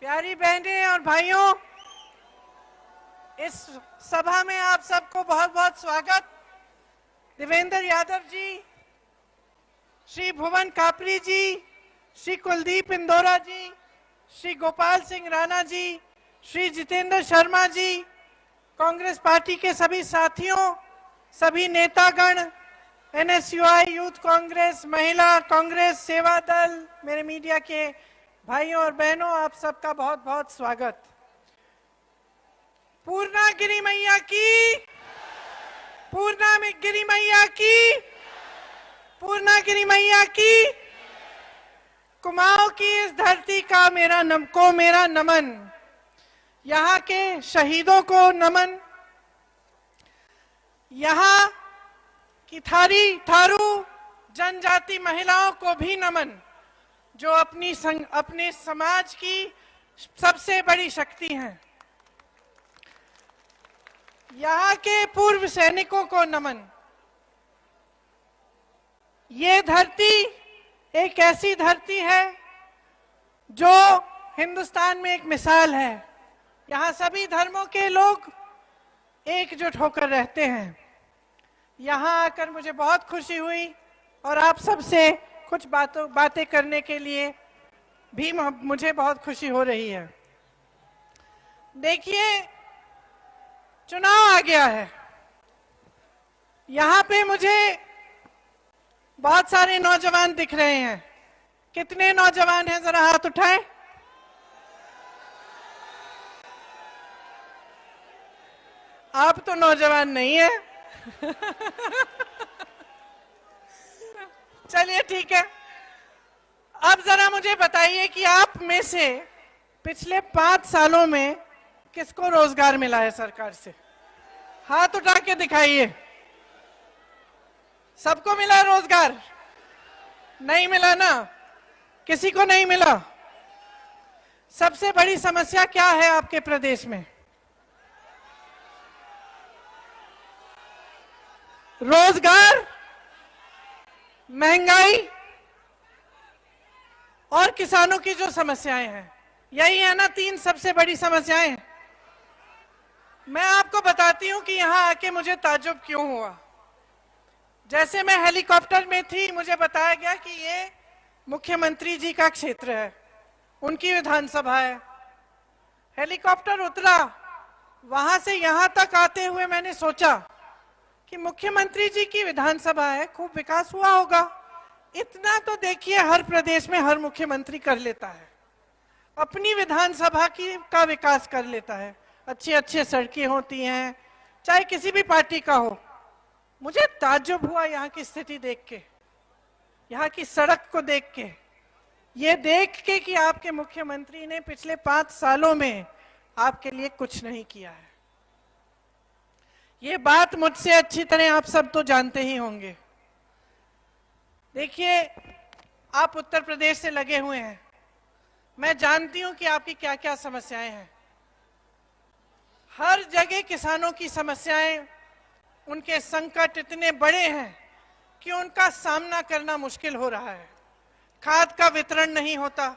प्यारी बहनें और भाइयों, इस सभा में आप सबको बहुत बहुत स्वागत। देवेंद्र यादव जी, श्री भुवन कापरी जी, श्री कुलदीप इंदौरा जी, श्री गोपाल सिंह राणा जी, श्री जितेंद्र शर्मा जी, कांग्रेस पार्टी के सभी साथियों, सभी नेतागण, एनएसयूआई, यूथ कांग्रेस, महिला कांग्रेस, सेवा दल, मेरे मीडिया के भाइयों और बहनों, आप सबका बहुत बहुत स्वागत। पूर्णागिरी मैया की, पूर्णागिरी मैया की, पूर्णागिरी मैया की। कुमाऊं की इस धरती का मेरा नमन, यहाँ के शहीदों को नमन, यहाँ की थारू जनजाति महिलाओं को भी नमन, जो अपने समाज की सबसे बड़ी शक्ति हैं। यहाँ के पूर्व सैनिकों को नमन। ये धरती एक ऐसी धरती है जो हिंदुस्तान में एक मिसाल है। यहाँ सभी धर्मों के लोग एकजुट होकर रहते हैं। यहाँ आकर मुझे बहुत खुशी हुई और आप सबसे कुछ बातें करने के लिए भी मुझे बहुत खुशी हो रही है। देखिए, चुनाव आ गया है। यहाँ पे मुझे बहुत सारे नौजवान दिख रहे हैं। कितने नौजवान हैं, जरा हाथ उठाएं। आप तो नौजवान नहीं है। चलिए ठीक है। अब जरा मुझे बताइए कि आप में से पिछले 5 सालों में किसको रोजगार मिला है सरकार से? हाथ उठा के दिखाइए। सबको मिला रोजगार? नहीं मिला ना? किसी को नहीं मिला? सबसे बड़ी समस्या क्या है आपके प्रदेश में? रोजगार, महंगाई और किसानों की जो समस्याएं हैं, यही है ना 3 सबसे बड़ी समस्याएं। मैं आपको बताती हूं कि यहां आके मुझे ताज्जुब क्यों हुआ। जैसे मैं हेलीकॉप्टर में थी, मुझे बताया गया कि ये मुख्यमंत्री जी का क्षेत्र है, उनकी विधानसभा है। हेलीकॉप्टर उतरा, वहां से यहां तक आते हुए मैंने सोचा कि मुख्यमंत्री जी की विधानसभा है, खूब विकास हुआ होगा। इतना तो देखिए हर प्रदेश में हर मुख्यमंत्री कर लेता है, अपनी विधानसभा का विकास कर लेता है। अच्छी अच्छी सड़कें होती हैं, चाहे किसी भी पार्टी का हो। मुझे ताज्जुब हुआ यहाँ की स्थिति देख के, यहाँ की सड़क को देख के, ये देख के कि आपके मुख्यमंत्री ने पिछले 5 सालों में आपके लिए कुछ नहीं किया है। ये बात मुझसे अच्छी तरह आप सब तो जानते ही होंगे। देखिए, आप उत्तर प्रदेश से लगे हुए हैं, मैं जानती हूं कि आपकी क्या क्या समस्याएं हैं। हर जगह किसानों की समस्याएं, उनके संकट इतने बड़े हैं कि उनका सामना करना मुश्किल हो रहा है। खाद का वितरण नहीं होता,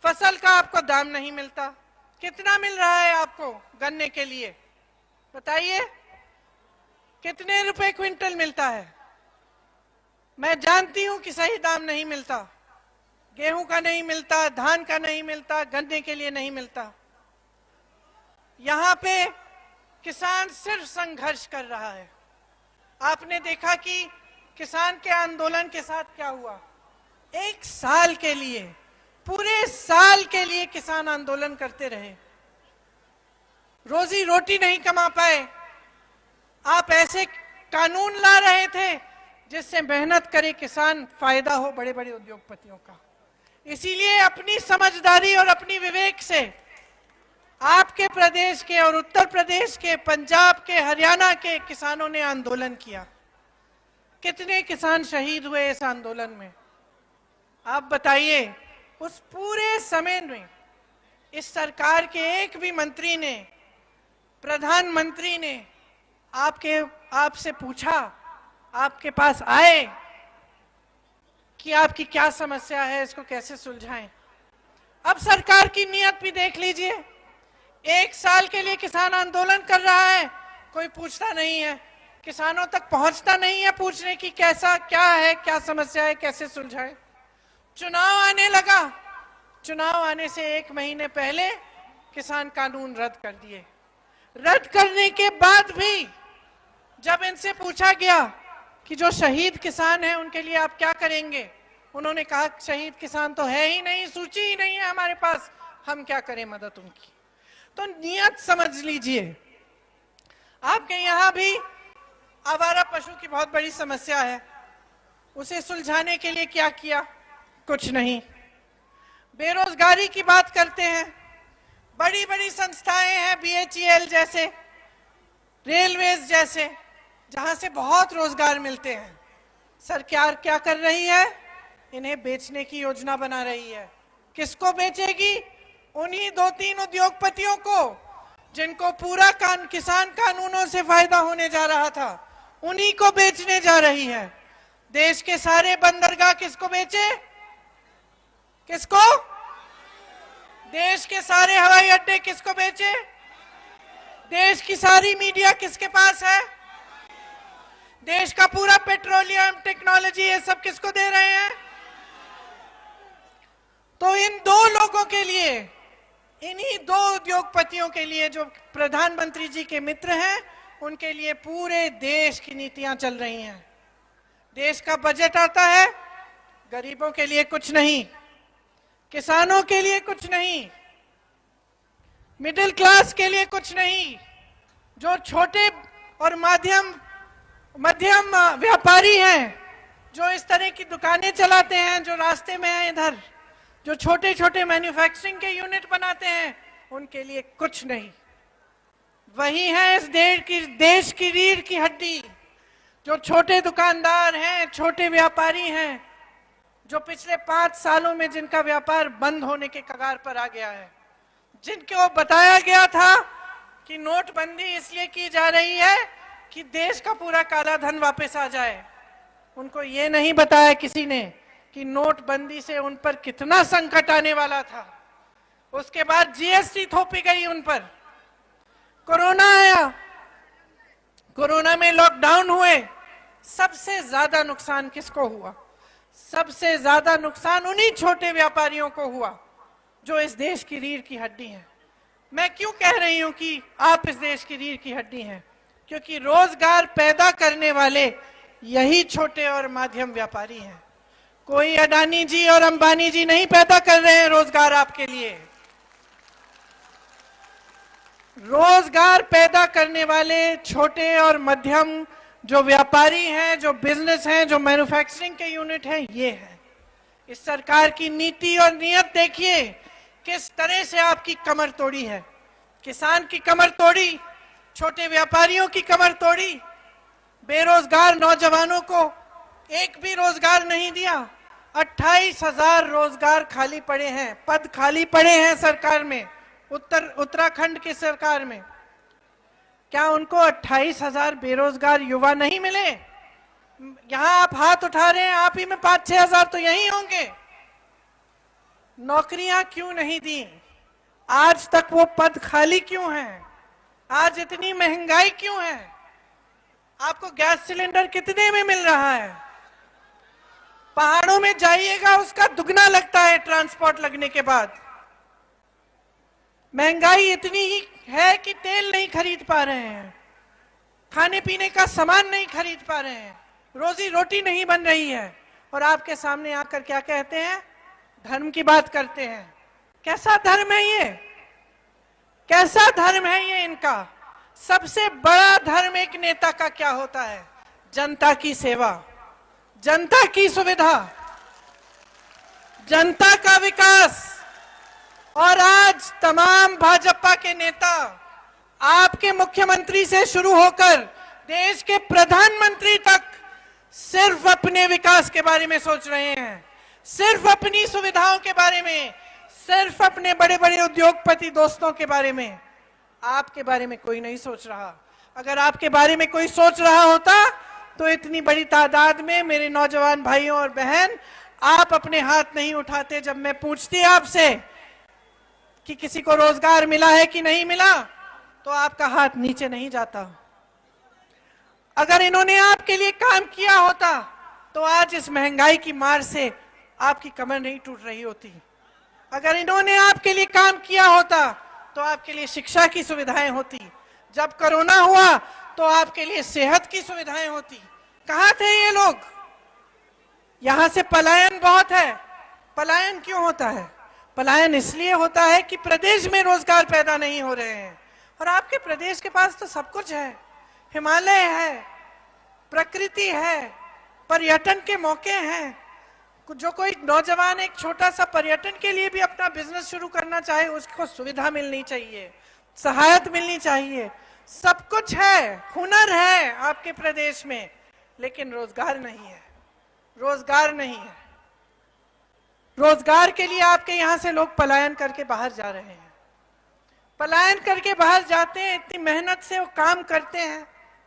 फसल का आपको दाम नहीं मिलता। कितना मिल रहा है आपको गन्ने के लिए? बताइए, कितने रुपए क्विंटल मिलता है? मैं जानती हूं कि सही दाम नहीं मिलता, गेहूं का नहीं मिलता, धान का नहीं मिलता, गन्ने के लिए नहीं मिलता। यहां पे किसान सिर्फ संघर्ष कर रहा है। आपने देखा कि किसान के आंदोलन के साथ क्या हुआ। 1 साल के लिए, पूरे साल के लिए किसान आंदोलन करते रहे, रोजी रोटी नहीं कमा पाए। आप ऐसे कानून ला रहे थे जिससे मेहनत करे किसान, फायदा हो बड़े बड़े उद्योगपतियों का। इसीलिए अपनी समझदारी और अपनी विवेक से आपके प्रदेश के और उत्तर प्रदेश के, पंजाब के, हरियाणा के किसानों ने आंदोलन किया। कितने किसान शहीद हुए इस आंदोलन में? आप बताइए। उस पूरे समय में इस सरकार के एक भी मंत्री ने, प्रधानमंत्री ने आपसे पूछा, आपके पास आए कि आपकी क्या समस्या है, इसको कैसे सुलझाएं? अब सरकार की नीयत भी देख लीजिए। 1 साल के लिए किसान आंदोलन कर रहा है, कोई पूछता नहीं है, किसानों तक पहुंचता नहीं है पूछने की कैसा क्या है, क्या समस्या है, कैसे सुलझाए। चुनाव आने लगा, चुनाव आने से 1 महीने पहले किसान कानून रद्द कर दिए। रद्द करने के बाद भी जब इनसे पूछा गया कि जो शहीद किसान हैं उनके लिए आप क्या करेंगे, उन्होंने कहा शहीद किसान तो है ही नहीं, सूची ही नहीं है हमारे पास, हम क्या करें मदद उनकी। तो नियत समझ लीजिए। आपके यहां भी आवारा पशु की बहुत बड़ी समस्या है, उसे सुलझाने के लिए क्या किया? कुछ नहीं। बेरोजगारी की बात करते हैं, बड़ी बड़ी संस्थाएं हैं BHEL जैसे, रेलवेज जैसे, जहां से बहुत रोजगार मिलते हैं। सरकार क्या कर रही है? इन्हें बेचने की योजना बना रही है। किसको बेचेगी? उन्हीं 2-3 उद्योगपतियों को जिनको पूरा किसान कानूनों से फायदा होने जा रहा था, उन्हीं को बेचने जा रही है। देश के सारे बंदरगाह किसको बेचे? किसको? देश के सारे हवाई अड्डे किसको बेचे? देश की सारी मीडिया किसके पास है? देश का पूरा पेट्रोलियम, टेक्नोलॉजी, ये सब किसको दे रहे हैं? तो इन 2 लोगों के लिए, इन्हीं 2 उद्योगपतियों के लिए जो प्रधानमंत्री जी के मित्र हैं, उनके लिए पूरे देश की नीतियां चल रही हैं। देश का बजट आता है, गरीबों के लिए कुछ नहीं, किसानों के लिए कुछ नहीं, मिडिल क्लास के लिए कुछ नहीं। जो छोटे और मध्यम व्यापारी हैं, जो इस तरह की दुकानें चलाते हैं, जो रास्ते में हैं इधर, जो छोटे छोटे मैन्युफैक्चरिंग के यूनिट बनाते हैं, उनके लिए कुछ नहीं। वही है इस देश की रीढ़ की हड्डी, जो छोटे दुकानदार हैं, छोटे व्यापारी हैं, जो पिछले 5 सालों में जिनका व्यापार बंद होने के कगार पर आ गया है, जिनको बताया गया था कि नोटबंदी इसलिए की जा रही है कि देश का पूरा काला धन वापस आ जाए। उनको ये नहीं बताया किसी ने कि नोटबंदी से उन पर कितना संकट आने वाला था। उसके बाद GST थोपी गई उन पर, कोरोना आया, कोरोना में लॉकडाउन हुए। सबसे ज्यादा नुकसान किसको हुआ? सबसे ज्यादा नुकसान उन्हीं छोटे व्यापारियों को हुआ जो इस देश की रीढ़ की हड्डी हैं। मैं क्यों कह रही हूं कि आप इस देश की रीढ़ की हड्डी हैं? क्योंकि रोजगार पैदा करने वाले यही छोटे और मध्यम व्यापारी हैं। कोई अडानी जी और अंबानी जी नहीं पैदा कर रहे हैं रोजगार आपके लिए। रोजगार पैदा करने वाले छोटे और मध्यम जो व्यापारी हैं, जो बिजनेस हैं, जो मैन्युफैक्चरिंग के यूनिट हैं, ये हैं। इस सरकार की नीति और नियत देखिए किस तरह से आपकी कमर तोड़ी है। किसान की कमर तोड़ी, छोटे व्यापारियों की कमर तोड़ी, बेरोजगार नौजवानों को एक भी रोजगार नहीं दिया। 28,000 रोजगार खाली पड़े हैं, पद खाली पड़े हैं सरकार में, उत्तराखंड की सरकार में। क्या उनको 28,000 बेरोजगार युवा नहीं मिले? यहां आप हाथ उठा रहे हैं, आप ही में 5-6 हजार तो यही होंगे। नौकरियां क्यों नहीं दी? आज तक वो पद खाली क्यों हैं? आज इतनी महंगाई क्यों है? आपको गैस सिलेंडर कितने में मिल रहा है? पहाड़ों में जाइएगा, उसका दुगना लगता है ट्रांसपोर्ट लगने के बाद। महंगाई इतनी ही है कि तेल नहीं खरीद पा रहे हैं, खाने पीने का सामान नहीं खरीद पा रहे हैं, रोजी रोटी नहीं बन रही है। और आपके सामने आकर क्या कहते हैं? धर्म की बात करते हैं। कैसा धर्म है ये? कैसा धर्म है ये इनका? सबसे बड़ा धर्म एक नेता का क्या होता है? जनता की सेवा, जनता की सुविधा, जनता का विकास। और आज तमाम भाजपा के नेता आपके मुख्यमंत्री से शुरू होकर देश के प्रधानमंत्री तक सिर्फ अपने विकास के बारे में सोच रहे हैं, सिर्फ अपनी सुविधाओं के बारे में, सिर्फ अपने बड़े बड़े उद्योगपति दोस्तों के बारे में। आपके बारे में कोई नहीं सोच रहा। अगर आपके बारे में कोई सोच रहा होता तो इतनी बड़ी तादाद में मेरे नौजवान भाइयों और बहन आप अपने हाथ नहीं उठाते जब मैं पूछती आपसे कि किसी को रोजगार मिला है कि नहीं मिला, तो आपका हाथ नीचे नहीं जाता। अगर इन्होंने आपके लिए काम किया होता तो आज इस महंगाई की मार से आपकी कमर नहीं टूट रही होती। अगर इन्होंने आपके लिए काम किया होता तो आपके लिए शिक्षा की सुविधाएं होती। जब कोरोना हुआ तो आपके लिए सेहत की सुविधाएं होती। कहां थे ये लोग? यहां से पलायन बहुत है। पलायन क्यों होता है? पलायन इसलिए होता है कि प्रदेश में रोजगार पैदा नहीं हो रहे हैं। और आपके प्रदेश के पास तो सब कुछ है, हिमालय है, प्रकृति है, पर्यटन के मौके हैं। जो कोई नौजवान एक छोटा सा पर्यटन के लिए भी अपना बिजनेस शुरू करना चाहे, उसको सुविधा मिलनी चाहिए, सहायता मिलनी चाहिए। सब कुछ है, हुनर है आपके प्रदेश में, लेकिन रोजगार नहीं है। रोजगार नहीं है। रोजगार के लिए आपके यहां से लोग पलायन करके बाहर जा रहे हैं। पलायन करके बाहर जाते हैं, इतनी मेहनत से वो काम करते हैं,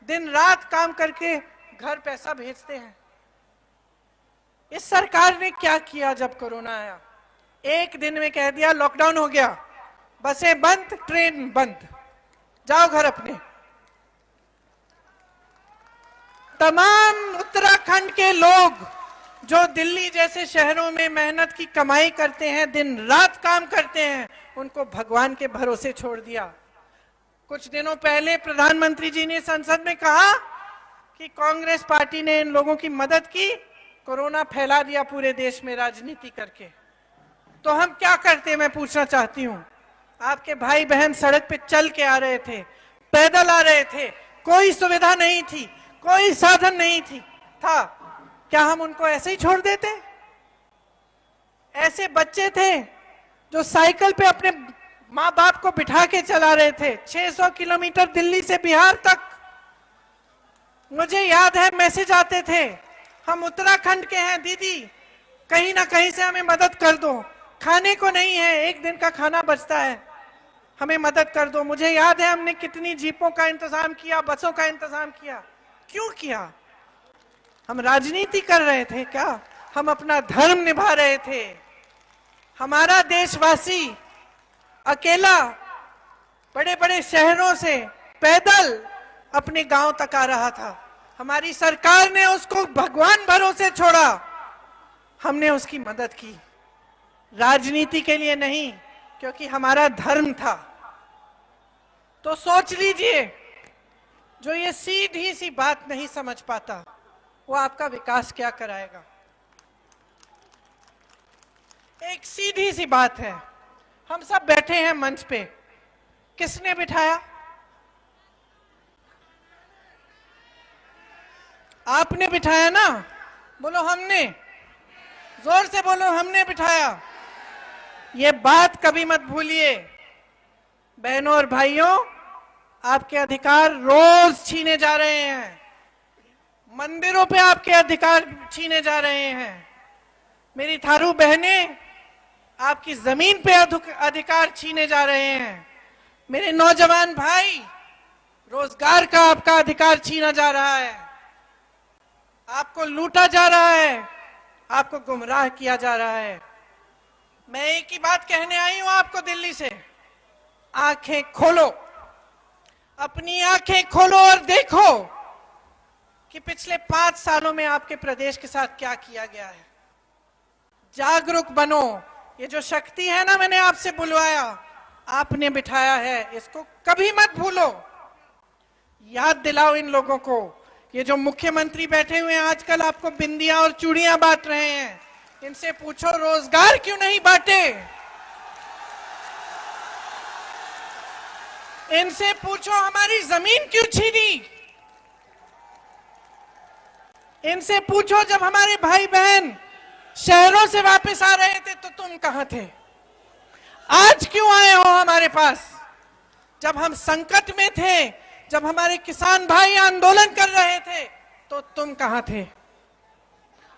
दिन रात काम करके घर पैसा भेजते हैं। इस सरकार ने क्या किया? जब कोरोना आया, एक दिन में कह दिया लॉकडाउन हो गया, बसें बंद, ट्रेन बंद, जाओ घर अपने। तमाम उत्तराखंड के लोग जो दिल्ली जैसे शहरों में मेहनत की कमाई करते हैं, दिन रात काम करते हैं, उनको भगवान के भरोसे छोड़ दिया। कुछ दिनों पहले प्रधानमंत्री जी ने संसद में कहा कि कांग्रेस पार्टी ने इन लोगों की मदद की, कोरोना फैला दिया पूरे देश में राजनीति करके। तो हम क्या करते, मैं पूछना चाहती हूं। आपके भाई बहन सड़क पे चल के आ रहे थे, पैदल आ रहे थे, कोई सुविधा नहीं थी, कोई साधन नहीं था। क्या हम उनको ऐसे ही छोड़ देते? ऐसे बच्चे थे जो साइकिल पे अपने माँ बाप को बिठा के चला रहे थे 600 किलोमीटर दिल्ली से बिहार तक। मुझे याद है मैसेज आते थे, हम उत्तराखंड के हैं दीदी, कहीं ना कहीं से हमें मदद कर दो, खाने को नहीं है, एक दिन का खाना बचता है, हमें मदद कर दो। मुझे याद है हमने कितनी जीपों का इंतजाम किया, बसों का इंतजाम किया। क्यों किया? हम राजनीति कर रहे थे क्या? हम अपना धर्म निभा रहे थे। हमारा देशवासी अकेला बड़े बड़े शहरों से पैदल अपने गांव तक आ रहा था। हमारी सरकार ने उसको भगवान भरोसे छोड़ा, हमने उसकी मदद की, राजनीति के लिए नहीं, क्योंकि हमारा धर्म था। तो सोच लीजिए, जो ये सीधी सी बात नहीं समझ पाता, वो आपका विकास क्या कराएगा? एक सीधी सी बात है, हम सब बैठे हैं मंच पे, किसने बिठाया? आपने बिठाया ना? बोलो हमने, जोर से बोलो, हमने बिठाया। ये बात कभी मत भूलिए। बहनों और भाइयों, आपके अधिकार रोज छीने जा रहे हैं, मंदिरों पे आपके अधिकार छीने जा रहे हैं। मेरी थारू बहनें, आपकी जमीन पे अधिकार छीने जा रहे हैं। मेरे नौजवान भाई, रोजगार का आपका अधिकार छीना जा रहा है, आपको लूटा जा रहा है, आपको गुमराह किया जा रहा है। मैं एक ही बात कहने आई हूं आपको दिल्ली से, आंखें खोलो, अपनी आंखें खोलो और देखो कि पिछले 5 सालों में आपके प्रदेश के साथ क्या किया गया है। जागरूक बनो। ये जो शक्ति है ना, मैंने आपसे बुलवाया, आपने बिठाया है, इसको कभी मत भूलो। याद दिलाओ इन लोगों को। ये जो मुख्यमंत्री बैठे हुए हैं आजकल, आपको बिंदियां और चूड़ियां बांट रहे हैं, इनसे पूछो रोजगार क्यों नहीं बांटे? इनसे पूछो हमारी जमीन क्यों छीनी? इनसे पूछो जब हमारे भाई बहन शहरों से वापस आ रहे थे तो तुम कहां थे? आज क्यों आए हो हमारे पास? जब हम संकट में थे, जब हमारे किसान भाई आंदोलन कर रहे थे, तो तुम कहां थे?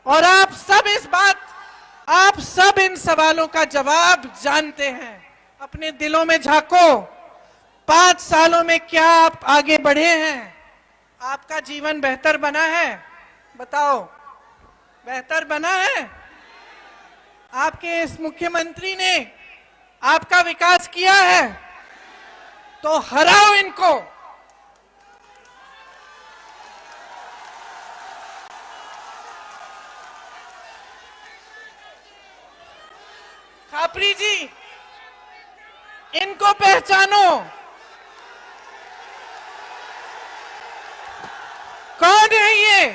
और आप सब इन सवालों का जवाब जानते हैं। अपने दिलों में झांको, 5 सालों में क्या आप आगे बढ़े हैं? आपका जीवन बेहतर बना है? बताओ, बेहतर बना है? आपके इस मुख्यमंत्री ने आपका विकास किया है, तो हराओ इनको। खापरी जी, इनको पहचानो। कौन है ये?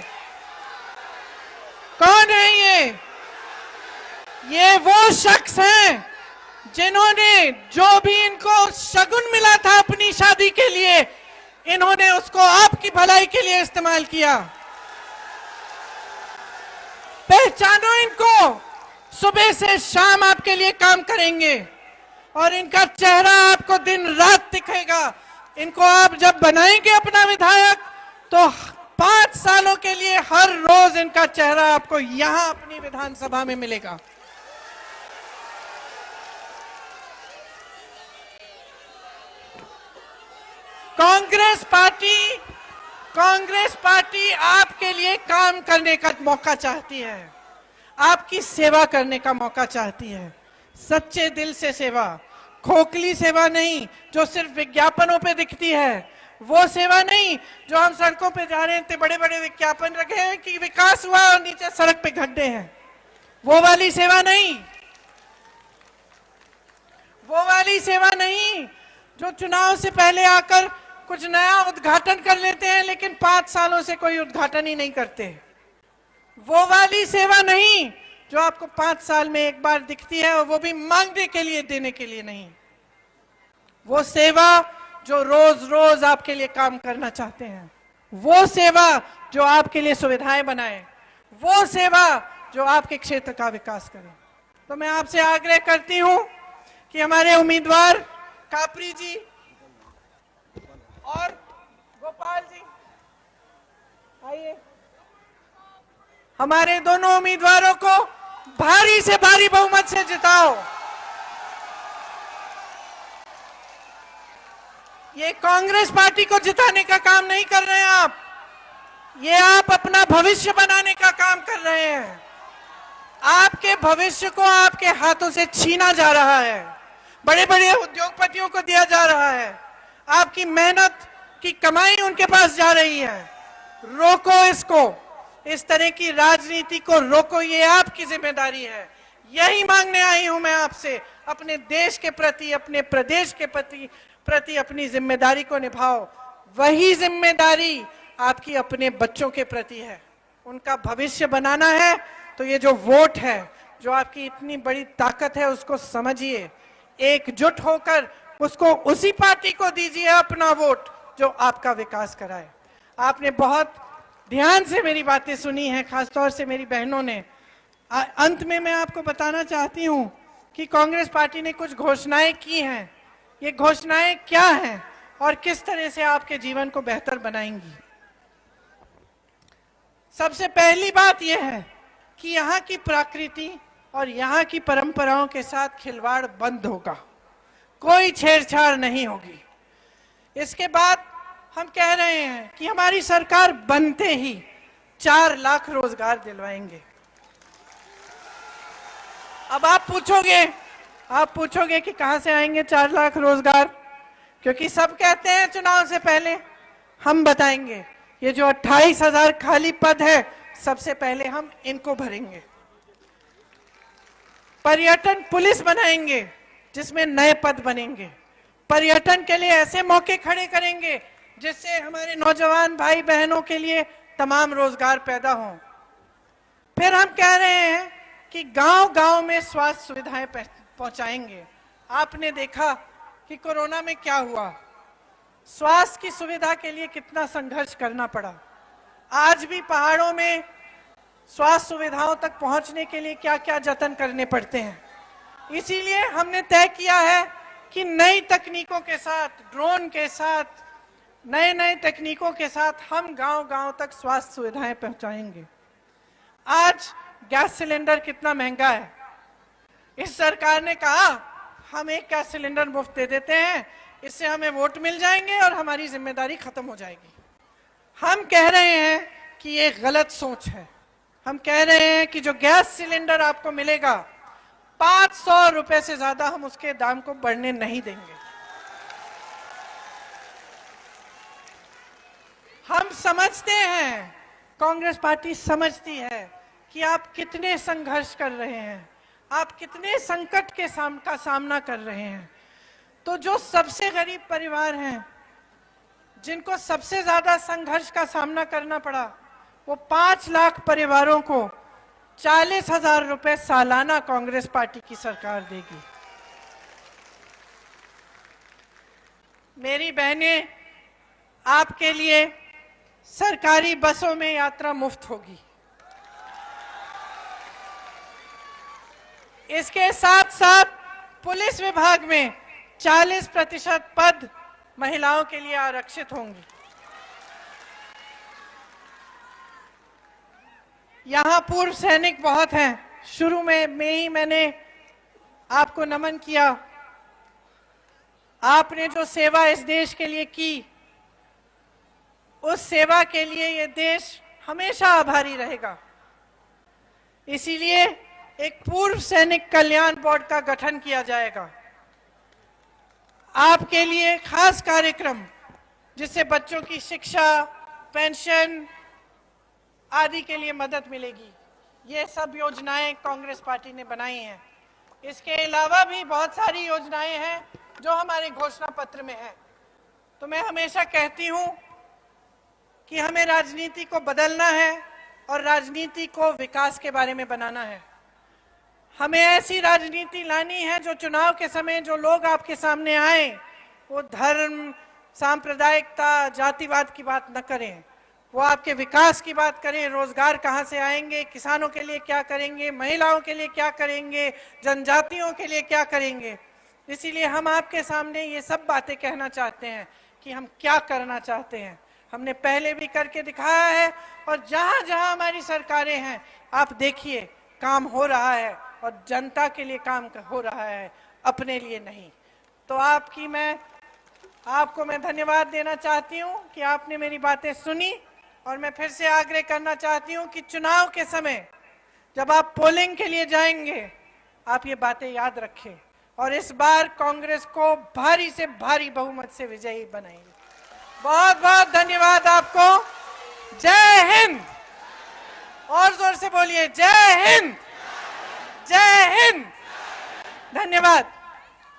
कौन है ये? ये वो शख्स हैं जिन्होंने जो भी इनको शगुन मिला था अपनी शादी के लिए, इन्होंने उसको आपकी भलाई के लिए इस्तेमाल किया। पहचानो इनको। सुबह से शाम आपके लिए काम करेंगे और इनका चेहरा आपको दिन रात दिखेगा। इनको आप जब बनाएंगे अपना विधायक, तो 5 सालों के लिए हर रोज इनका चेहरा आपको यहां अपनी विधानसभा में मिलेगा। कांग्रेस पार्टी आपके लिए काम करने का मौका चाहती है, आपकी सेवा करने का मौका चाहती है। सच्चे दिल से सेवा, खोखली सेवा नहीं जो सिर्फ विज्ञापनों पे दिखती है, वो सेवा नहीं जो हम सड़कों पे जा रहे हैं, बड़े बड़े विज्ञापन रखे हैं कि विकास हुआ और नीचे सड़क पे गड्ढे हैं। वो वाली सेवा नहीं, वो वाली सेवा नहीं जो चुनाव से पहले आकर कुछ नया उद्घाटन कर लेते हैं लेकिन 5 सालों से कोई उद्घाटन ही नहीं करते। वो वाली सेवा नहीं जो आपको 5 साल में एक बार दिखती है और वो भी मांगने के लिए, देने के लिए नहीं। वो सेवा जो रोज रोज आपके लिए काम करना चाहते हैं, वो सेवा जो आपके लिए सुविधाएं बनाए, वो सेवा जो आपके क्षेत्र का विकास करे। तो मैं आपसे आग्रह करती हूं कि हमारे उम्मीदवार खापरी जी और गोपाल जी आइए, हमारे दोनों उम्मीदवारों को भारी से भारी बहुमत से जिताओ। ये कांग्रेस पार्टी को जिताने का काम नहीं कर रहे हैं आप, ये आप अपना भविष्य बनाने का काम कर रहे हैं। आपके भविष्य को आपके हाथों से छीना जा रहा है, बड़े बड़े उद्योगपतियों को दिया जा रहा है, आपकी मेहनत की कमाई उनके पास जा रही है। रोको इसको, इस तरह की राजनीति को रोको, ये आपकी जिम्मेदारी है। यही मांगने आई हूं मैं आपसे, अपने देश के प्रति, अपने प्रदेश के प्रति अपनी जिम्मेदारी को निभाओ। वही जिम्मेदारी आपकी अपने बच्चों के प्रति है, उनका भविष्य बनाना है। तो ये जो वोट है, जो आपकी इतनी बड़ी ताकत है, उसको समझिए, एकजुट होकर उसको उसी पार्टी को दीजिए अपना वोट जो आपका विकास कराए। आपने बहुत ध्यान से मेरी बातें सुनी हैं, खासतौर से मेरी बहनों ने। अंत में मैं आपको बताना चाहती हूं कि कांग्रेस पार्टी ने कुछ घोषणाएं की हैं। ये घोषणाएं क्या हैं और किस तरह से आपके जीवन को बेहतर बनाएंगी? सबसे पहली बात यह है कि यहाँ की प्रकृति और यहाँ की परंपराओं के साथ खिलवाड़ बंद होगा, कोई छेड़छाड़ नहीं होगी। इसके बाद हम कह रहे हैं कि हमारी सरकार बनते ही 4 लाख रोजगार दिलवाएंगे। अब आप पूछोगे कि कहां से आएंगे 4 लाख रोजगार, क्योंकि सब कहते हैं चुनाव से पहले। हम बताएंगे, ये जो 28,000 खाली पद है, सबसे पहले हम इनको भरेंगे। पर्यटन पुलिस बनाएंगे जिसमें नए पद बनेंगे। पर्यटन के लिए ऐसे मौके खड़े करेंगे जिससे हमारे नौजवान भाई बहनों के लिए तमाम रोजगार पैदा हों। फिर हम कह रहे हैं कि गांव-गांव में स्वास्थ्य सुविधाएं पहुंचाएंगे। आपने देखा कि कोरोना में क्या हुआ, स्वास्थ्य की सुविधा के लिए कितना संघर्ष करना पड़ा। आज भी पहाड़ों में स्वास्थ्य सुविधाओं तक पहुंचने के लिए क्या क्या जतन करने पड़ते हैं। इसीलिए हमने तय किया है कि नई तकनीकों के साथ, ड्रोन के साथ, नए तकनीकों के साथ हम गांव-गांव तक स्वास्थ्य सुविधाएं पहुंचाएंगे। आज गैस सिलेंडर कितना महंगा है, इस सरकार ने कहा हम एक गैस सिलेंडर मुफ्त दे देते हैं, इससे हमें वोट मिल जाएंगे और हमारी जिम्मेदारी खत्म हो जाएगी। हम कह रहे हैं कि ये गलत सोच है। हम कह रहे हैं कि जो गैस सिलेंडर आपको मिलेगा 500 रुपए से ज्यादा हम उसके दाम को बढ़ने नहीं देंगे। हम समझते हैं, कांग्रेस पार्टी समझती है कि आप कितने संघर्ष कर रहे हैं, आप कितने संकट के का सामना कर रहे हैं। तो जो सबसे गरीब परिवार हैं, जिनको सबसे ज्यादा संघर्ष का सामना करना पड़ा, वो 5 लाख परिवारों को 40,000 रुपए सालाना कांग्रेस पार्टी की सरकार देगी। मेरी बहनें, आपके लिए सरकारी बसों में यात्रा मुफ्त होगी। इसके साथ साथ पुलिस विभाग में 40% पद महिलाओं के लिए आरक्षित होंगे। यहां पूर्व सैनिक बहुत हैं। शुरू में ही मैंने आपको नमन किया। आपने जो सेवा इस देश के लिए की, उस सेवा के लिए ये देश हमेशा आभारी रहेगा। इसीलिए एक पूर्व सैनिक कल्याण बोर्ड का गठन किया जाएगा। आपके लिए खास कार्यक्रम, जिससे बच्चों की शिक्षा, पेंशन आदि के लिए मदद मिलेगी। ये सब योजनाएं कांग्रेस पार्टी ने बनाई हैं। इसके अलावा भी बहुत सारी योजनाएं हैं जो हमारे घोषणा पत्र में हैं। तो मैं हमेशा कहती हूं कि हमें राजनीति को बदलना है और राजनीति को विकास के बारे में बनाना है। हमें ऐसी राजनीति लानी है जो चुनाव के समय जो लोग आपके सामने आए, वो धर्म, सांप्रदायिकता, जातिवाद की बात न करें। वो आपके विकास की बात करें, रोजगार कहाँ से आएंगे, किसानों के लिए क्या करेंगे, महिलाओं के लिए क्या करेंगे, जनजातियों के लिए क्या करेंगे। इसीलिए हम आपके सामने ये सब बातें कहना चाहते हैं कि हम क्या करना चाहते हैं। हमने पहले भी करके दिखाया है, और जहां जहां हमारी सरकारें हैं, आप देखिए काम हो रहा है, और जनता के लिए काम हो रहा है, अपने लिए नहीं। तो आपको मैं धन्यवाद देना चाहती हूं कि आपने मेरी बातें सुनी। और मैं फिर से आग्रह करना चाहती हूं कि चुनाव के समय जब आप पोलिंग के लिए जाएंगे, आप ये बातें याद रखें, और इस बार कांग्रेस को भारी से भारी बहुमत से विजयी बनाएंगे। बहुत बहुत धन्यवाद आपको। जय हिंद। और जोर से बोलिए, जय हिंद, जय हिंद। धन्यवाद।